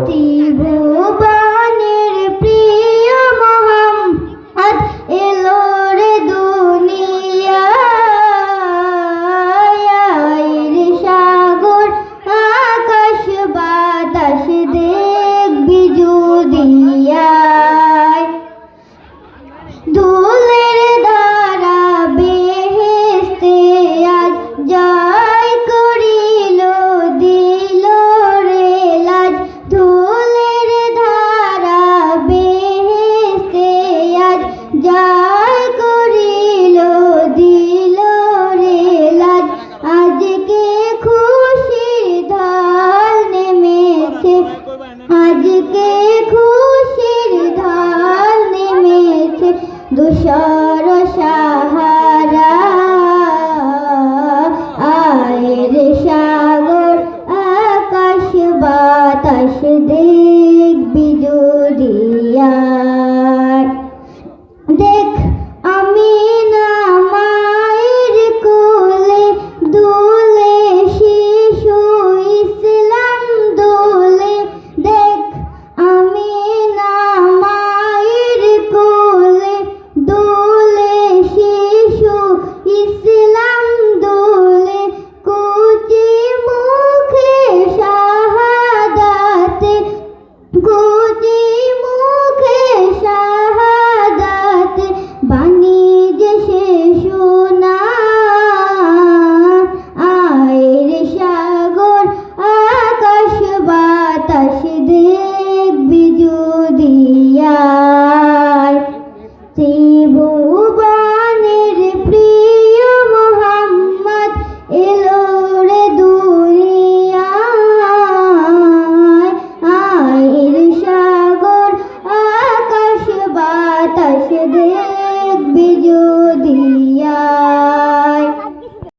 ত্রিভুবনের প্রিয় মোহাম্মদ এলো রে দুনিয়ায়, সাগর আকাশ বাতাস দেখবি যুদিয়ায়, ধুলের ধারা বেহেশতে আজ জয় করিল দিল রে লাজ, ধুলের ধারা বেহেশতে আজ জয় করিল দিল রে লাজ, আজকে খুশির ঢাল নেমেছে, আজকে খুশির ঢাল নেমেছে, ধূসর সাহারা আয় রে সাগর আকাশ বাতাস দে।